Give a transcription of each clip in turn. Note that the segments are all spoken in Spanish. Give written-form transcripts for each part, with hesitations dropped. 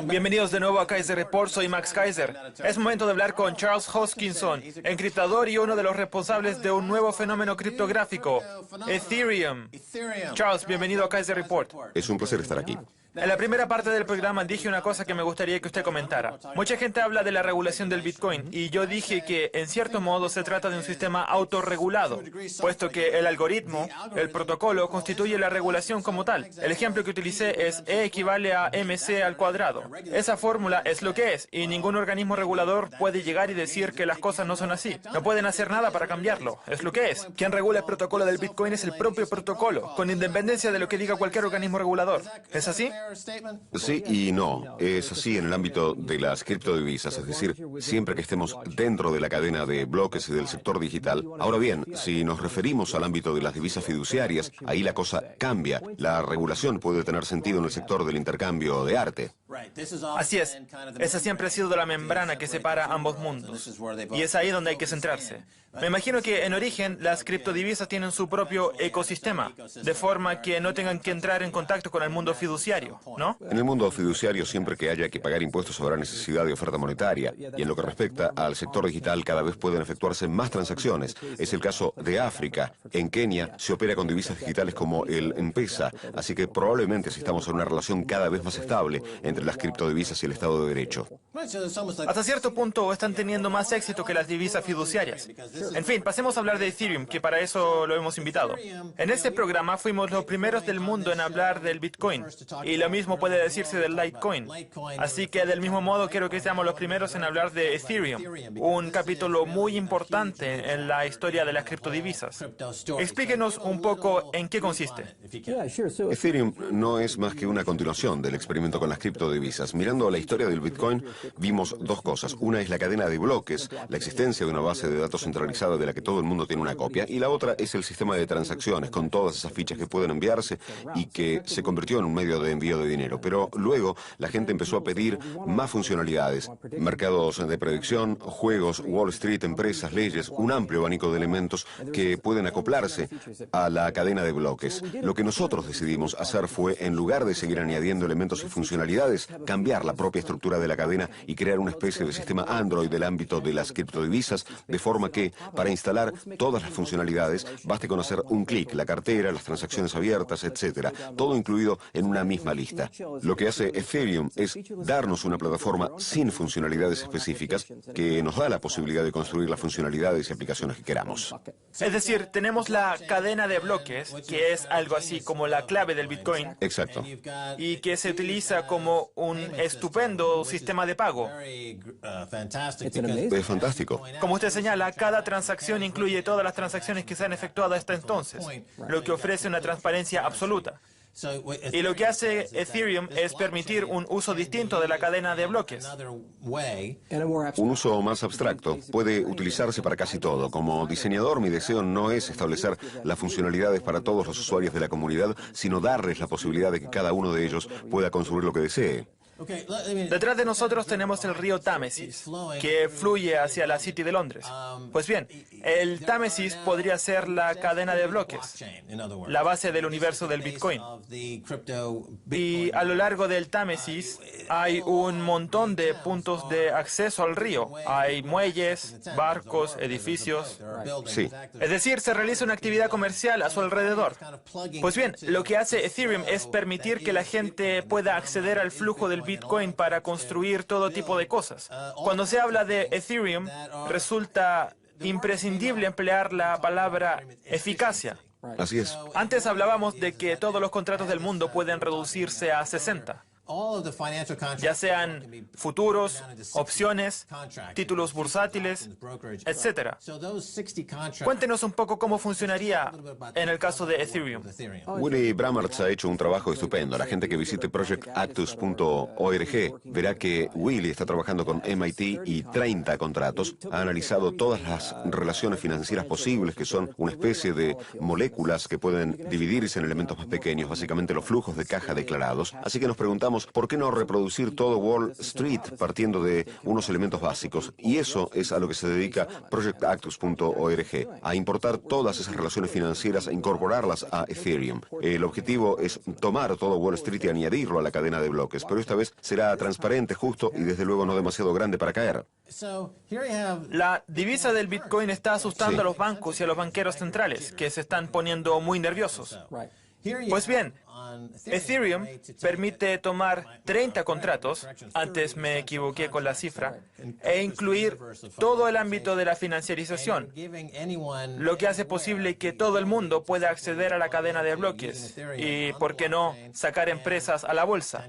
Bienvenidos de nuevo a Kaiser Report, soy Max Kaiser. Es momento de hablar con Charles Hoskinson, encriptador y uno de los responsables de un nuevo fenómeno criptográfico, Ethereum. Charles, bienvenido a Kaiser Report. Es un placer estar aquí. En la primera parte del programa dije una cosa que me gustaría que usted comentara. Mucha gente habla de la regulación del Bitcoin y yo dije que en cierto modo se trata de un sistema autorregulado, puesto que el algoritmo, el protocolo, constituye la regulación como tal. El ejemplo que utilicé es E equivale a mc al cuadrado. Esa fórmula es lo que es y ningún organismo regulador puede llegar y decir que las cosas no son así. No pueden hacer nada para cambiarlo. Es lo que es. Quien regula el protocolo del Bitcoin es el propio protocolo, con independencia de lo que diga cualquier organismo regulador. ¿Es así? Sí y no. Es así en el ámbito de las criptodivisas, es decir, siempre que estemos dentro de la cadena de bloques y del sector digital. Ahora bien, si nos referimos al ámbito de las divisas fiduciarias, ahí la cosa cambia. La regulación puede tener sentido en el sector del intercambio de arte. Así es. Esa siempre ha sido la membrana que separa ambos mundos. Y es ahí donde hay que centrarse. Me imagino que en origen las criptodivisas tienen su propio ecosistema, de forma que no tengan que entrar en contacto con el mundo fiduciario, ¿no? En el mundo fiduciario, siempre que haya que pagar impuestos habrá necesidad de oferta monetaria. Y en lo que respecta al sector digital, cada vez pueden efectuarse más transacciones. Es el caso de África. En Kenia se opera con divisas digitales como el M-Pesa, así que probablemente asistamos a una relación cada vez más estable entre las criptodivisas y el Estado de Derecho. Hasta cierto punto están teniendo más éxito que las divisas fiduciarias. En fin, pasemos a hablar de Ethereum, que para eso lo hemos invitado. En este programa fuimos los primeros del mundo en hablar del Bitcoin, y lo mismo puede decirse del Litecoin. Así que del mismo modo quiero que seamos los primeros en hablar de Ethereum, un capítulo muy importante en la historia de las criptodivisas. Explíquenos un poco en qué consiste. Ethereum no es más que una continuación del experimento con las criptodivisas. Mirando la historia del Bitcoin, vimos dos cosas. Una es la cadena de bloques, la existencia de una base de datos centralizada de la que todo el mundo tiene una copia, y la otra es el sistema de transacciones, con todas esas fichas que pueden enviarse y que se convirtió en un medio de envío de dinero. Pero luego la gente empezó a pedir más funcionalidades. Mercados de predicción, juegos, Wall Street, empresas, leyes, un amplio abanico de elementos que pueden acoplarse a la cadena de bloques. Lo que nosotros decidimos hacer fue, en lugar de seguir añadiendo elementos y funcionalidades, cambiar la propia estructura de la cadena y crear una especie de sistema Android del ámbito de las criptodivisas, de forma que, para instalar todas las funcionalidades, baste con hacer un clic, la cartera, las transacciones abiertas, etcétera, todo incluido en una misma lista. Lo que hace Ethereum es darnos una plataforma sin funcionalidades específicas que nos da la posibilidad de construir las funcionalidades y aplicaciones que queramos. Es decir, tenemos la cadena de bloques, que es algo así como la clave del Bitcoin. Exacto. Y que se utiliza como un estupendo sistema de pago. Es fantástico. Como usted señala, cada transacción incluye todas las transacciones que se han efectuado hasta entonces, lo que ofrece una transparencia absoluta. Y lo que hace Ethereum es permitir un uso distinto de la cadena de bloques. Un uso más abstracto puede utilizarse para casi todo. Como diseñador, mi deseo no es establecer las funcionalidades para todos los usuarios de la comunidad, sino darles la posibilidad de que cada uno de ellos pueda construir lo que desee. Detrás de nosotros tenemos el río Támesis, que fluye hacia la City de Londres. Pues bien, el Támesis podría ser la cadena de bloques, la base del universo del Bitcoin. Y a lo largo del Támesis hay un montón de puntos de acceso al río. Hay muelles, barcos, edificios. Sí. Es decir, se realiza una actividad comercial a su alrededor. Pues bien, lo que hace Ethereum es permitir que la gente pueda acceder al flujo del Bitcoin para construir todo tipo de cosas. Cuando se habla de Ethereum, resulta imprescindible emplear la palabra eficacia. Así es. Antes hablábamos de que todos los contratos del mundo pueden reducirse a 60. Ya sean futuros, opciones, títulos bursátiles, etc. Cuéntenos un poco cómo funcionaría en el caso de Ethereum. Willy Bramartz ha hecho un trabajo estupendo. La gente que visite projectactus.org verá que Willy está trabajando con MIT y 30 contratos. Ha analizado todas las relaciones financieras posibles, que son una especie de moléculas que pueden dividirse en elementos más pequeños, básicamente los flujos de caja declarados. Así que nos preguntamos pensamos, ¿por qué no reproducir todo Wall Street partiendo de unos elementos básicos? Y eso es a lo que se dedica ProjectActus.org, a importar todas esas relaciones financieras e incorporarlas a Ethereum. El objetivo es tomar todo Wall Street y añadirlo a la cadena de bloques, pero esta vez será transparente, justo y desde luego no demasiado grande para caer. La divisa del Bitcoin está asustando Sí. a los bancos y a los banqueros centrales, que se están poniendo muy nerviosos. Pues bien, Ethereum permite tomar 30 contratos, antes me equivoqué con la cifra, e incluir todo el ámbito de la financiarización, lo que hace posible que todo el mundo pueda acceder a la cadena de bloques y, ¿por qué no?, sacar empresas a la bolsa,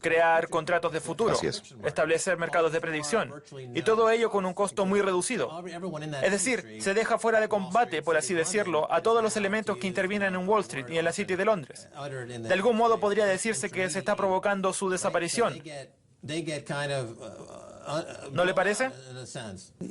crear contratos de futuro, Así es. establecer mercados de predicción, y todo ello con un costo muy reducido. Es decir, se deja fuera de combate, por así decirlo, a todos los elementos que intervienen en Wall Street y en la City de Londres. De algún modo podría decirse que se está provocando su desaparición. ¿No le parece?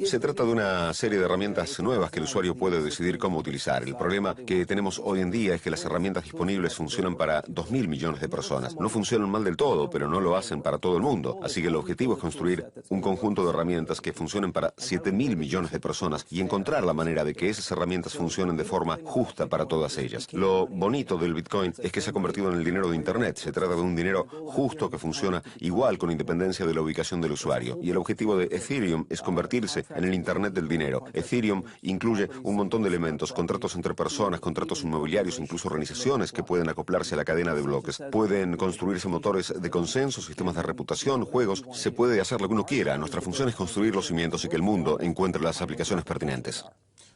Se trata de una serie de herramientas nuevas que el usuario puede decidir cómo utilizar. El problema que tenemos hoy en día es que las herramientas disponibles funcionan para 2.000 millones de personas. No funcionan mal del todo, pero no lo hacen para todo el mundo. Así que el objetivo es construir un conjunto de herramientas que funcionen para 7.000 millones de personas y encontrar la manera de que esas herramientas funcionen de forma justa para todas ellas. Lo bonito del Bitcoin es que se ha convertido en el dinero de Internet. Se trata de un dinero justo que funciona igual con independencia de la ubicación del usuario. Y el objetivo de Ethereum es convertirse en el Internet del dinero. Ethereum incluye un montón de elementos, contratos entre personas, contratos inmobiliarios, incluso organizaciones que pueden acoplarse a la cadena de bloques. Pueden construirse motores de consenso, sistemas de reputación, juegos. Se puede hacer lo que uno quiera. Nuestra función es construir los cimientos y que el mundo encuentre las aplicaciones pertinentes.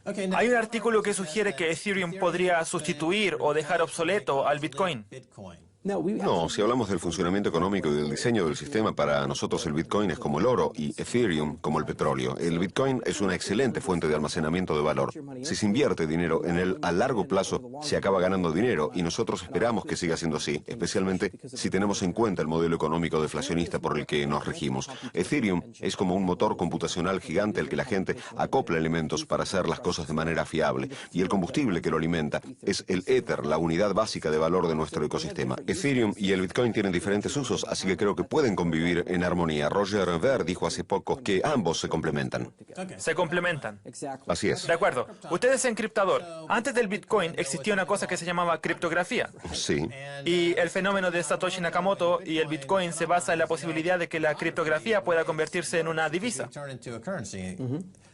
Hay un artículo que sugiere que Ethereum podría sustituir o dejar obsoleto al Bitcoin. No, si hablamos del funcionamiento económico y del diseño del sistema, para nosotros el Bitcoin es como el oro y Ethereum como el petróleo. El Bitcoin es una excelente fuente de almacenamiento de valor. Si se invierte dinero en él a largo plazo, se acaba ganando dinero y nosotros esperamos que siga siendo así, especialmente si tenemos en cuenta el modelo económico deflacionista por el que nos regimos. Ethereum es como un motor computacional gigante al que la gente acopla elementos para hacer las cosas de manera fiable y el combustible que lo alimenta es el Ether, la unidad básica de valor de nuestro ecosistema. Ethereum y el Bitcoin tienen diferentes usos, así que creo que pueden convivir en armonía. Roger Ver dijo hace poco que ambos se complementan. Se complementan. Así es. De acuerdo. Usted es encriptador. Antes del Bitcoin existía una cosa que se llamaba criptografía. Sí. Y el fenómeno de Satoshi Nakamoto y el Bitcoin se basa en la posibilidad de que la criptografía pueda convertirse en una divisa.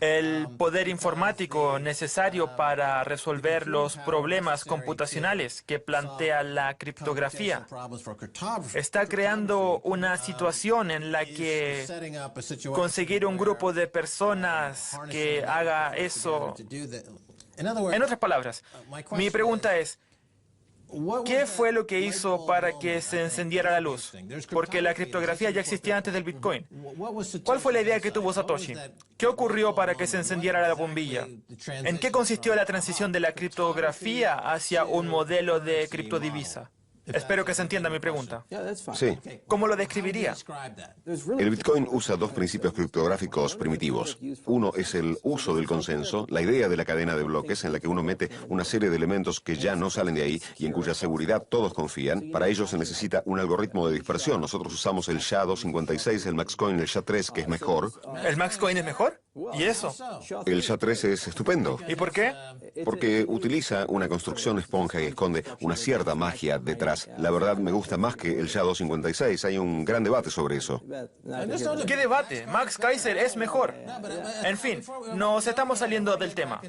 El poder informático necesario para resolver los problemas computacionales que plantea la criptografía está creando una situación en la que conseguir un grupo de personas que haga eso. En otras palabras, mi pregunta es, ¿qué fue lo que hizo para que se encendiera la luz? Porque la criptografía ya existía antes del Bitcoin. ¿Cuál fue la idea que tuvo Satoshi? ¿Qué ocurrió para que se encendiera la bombilla? ¿En qué consistió la transición de la criptografía hacia un modelo de criptodivisa? Espero que se entienda mi pregunta. Sí. ¿Cómo lo describiría? El Bitcoin usa dos principios criptográficos primitivos. Uno es el uso del consenso, la idea de la cadena de bloques en la que uno mete una serie de elementos que ya no salen de ahí y en cuya seguridad todos confían. Para ello se necesita un algoritmo de dispersión. Nosotros usamos el SHA-256, el MaxCoin, el SHA-3, que es mejor. ¿El MaxCoin es mejor? ¿Y eso? El SHA-3 es estupendo. ¿Y por qué? Porque utiliza una construcción esponja y esconde una cierta magia detrás. La verdad me gusta más que el SHA-256. Hay un gran debate sobre eso. ¿Qué debate? Max Kaiser es mejor. En fin, nos estamos saliendo del tema.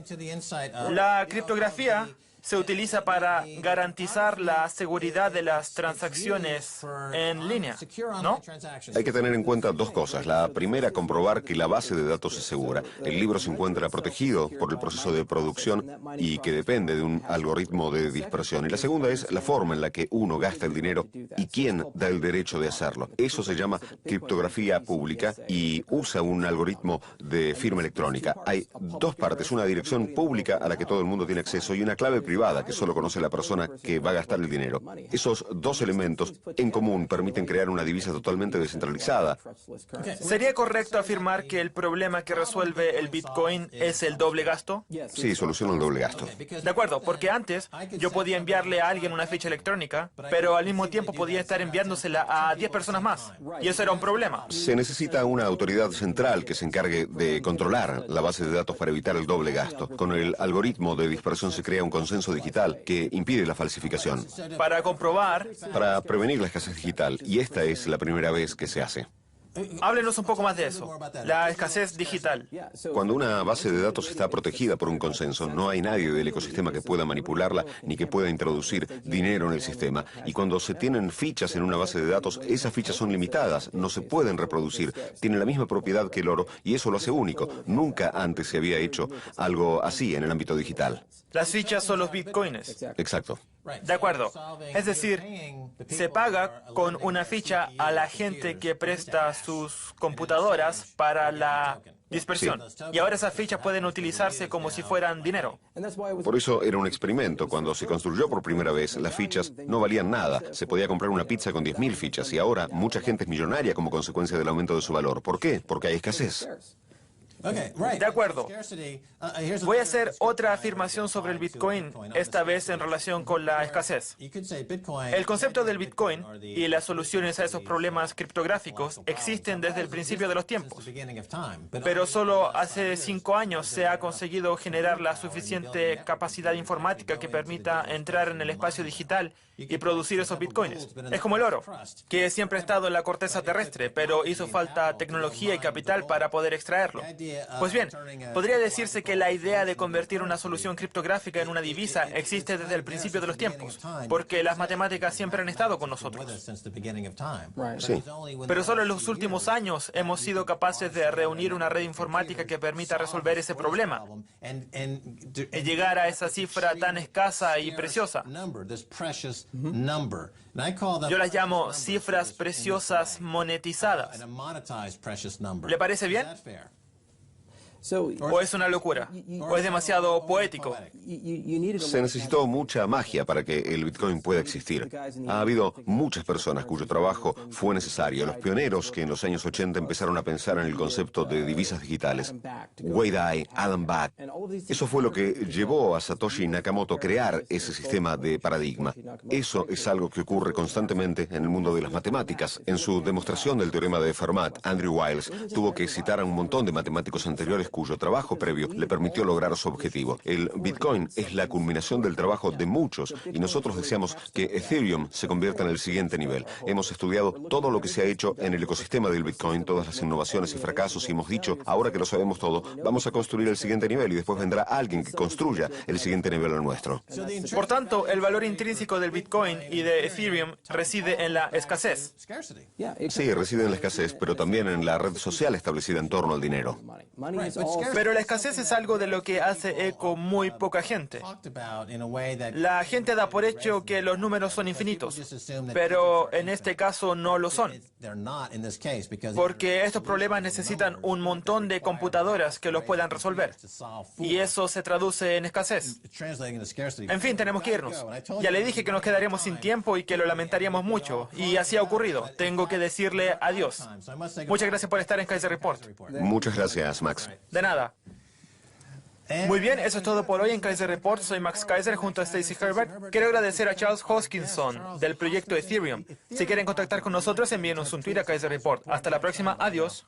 La criptografía se utiliza para garantizar la seguridad de las transacciones en línea, ¿no? Hay que tener en cuenta dos cosas. La primera, comprobar que la base de datos es segura. El libro se encuentra protegido por el proceso de producción y que depende de un algoritmo de dispersión. Y la segunda es la forma en la que uno gasta el dinero y quién da el derecho de hacerlo. Eso se llama criptografía pública y usa un algoritmo de firma electrónica. Hay dos partes, una dirección pública a la que todo el mundo tiene acceso y una clave privada privada que solo conoce la persona que va a gastar el dinero. Esos dos elementos en común permiten crear una divisa totalmente descentralizada. ¿Sería correcto afirmar que el problema que resuelve el Bitcoin es el doble gasto? Sí, soluciona el doble gasto. De acuerdo, porque antes yo podía enviarle a alguien una ficha electrónica, pero al mismo tiempo podía estar enviándosela a 10 personas más. Y eso era un problema. Se necesita una autoridad central que se encargue de controlar la base de datos para evitar el doble gasto. Con el algoritmo de dispersión se crea un consenso digital que impide la falsificación. Para comprobar, Para prevenir la escasez digital, y esta es la primera vez que se hace. háblenos un poco más de eso. La escasez digital. Cuando una base de datos está protegida por un consenso, no hay nadie del ecosistema que pueda manipularla ni que pueda introducir dinero en el sistema. Y cuando se tienen fichas en una base de datos, esas fichas son limitadas, no se pueden reproducir, tienen la misma propiedad que el oro y eso lo hace único. Nunca antes se había hecho algo así en el ámbito digital. Las fichas son los bitcoins. Exacto. De acuerdo. Es decir, se paga con una ficha a la gente que presta sus computadoras para la dispersión. Y ahora esas fichas pueden utilizarse como si fueran dinero. Por eso era un experimento. Cuando se construyó por primera vez, las fichas no valían nada. Se podía comprar una pizza con 10.000 fichas y ahora mucha gente es millonaria como consecuencia del aumento de su valor. ¿Por qué? Porque hay escasez. De acuerdo. Voy a hacer otra afirmación sobre el Bitcoin, esta vez en relación con la escasez. El concepto del Bitcoin y las soluciones a esos problemas criptográficos existen desde el principio de los tiempos. Pero solo hace 5 años se ha conseguido generar la suficiente capacidad informática que permita entrar en el espacio digital y producir esos bitcoins. Es como el oro, que siempre ha estado en la corteza terrestre, pero hizo falta tecnología y capital para poder extraerlo. Pues bien, podría decirse que la idea de convertir una solución criptográfica en una divisa existe desde el principio de los tiempos, porque las matemáticas siempre han estado con nosotros. Sí. Pero solo en los últimos años hemos sido capaces de reunir una red informática que permita resolver ese problema y llegar a esa cifra tan escasa y preciosa. Yo las llamo cifras preciosas monetizadas. ¿Le parece bien? ¿O es una locura? ¿O es demasiado poético? Se necesitó mucha magia para que el Bitcoin pueda existir. Ha habido muchas personas cuyo trabajo fue necesario. Los pioneros que en los años 80 empezaron a pensar en el concepto de divisas digitales. Wei Dai, Adam Back. Eso fue lo que llevó a Satoshi Nakamoto a crear ese sistema de paradigma. Eso es algo que ocurre constantemente en el mundo de las matemáticas. En su demostración del teorema de Fermat, Andrew Wiles tuvo que citar a un montón de matemáticos anteriores cuyo trabajo previo le permitió lograr su objetivo. El Bitcoin es la culminación del trabajo de muchos y nosotros deseamos que Ethereum se convierta en el siguiente nivel. Hemos estudiado todo lo que se ha hecho en el ecosistema del Bitcoin, todas las innovaciones y fracasos y hemos dicho, ahora que lo sabemos todo, vamos a construir el siguiente nivel y después vendrá alguien que construya el siguiente nivel al nuestro. Por tanto, el valor intrínseco del Bitcoin y de Ethereum reside en la escasez. Sí, reside en la escasez, pero también en la red social establecida en torno al dinero. Pero la escasez es algo de lo que hace eco muy poca gente. La gente da por hecho que los números son infinitos, pero en este caso no lo son. Porque estos problemas necesitan un montón de computadoras que los puedan resolver. Y eso se traduce en escasez. En fin, tenemos que irnos. Ya le dije que nos quedaríamos sin tiempo y que lo lamentaríamos mucho. Y así ha ocurrido. Tengo que decirle adiós. Muchas gracias por estar en Kaiser Report. Muchas gracias, Max. De nada. Muy bien, eso es todo por hoy en Kaiser Report. Soy Max Kaiser junto a Stacy Herbert. Quiero agradecer a Charles Hoskinson del proyecto Ethereum. Si quieren contactar con nosotros, envíenos un tweet a Kaiser Report. Hasta la próxima. Adiós.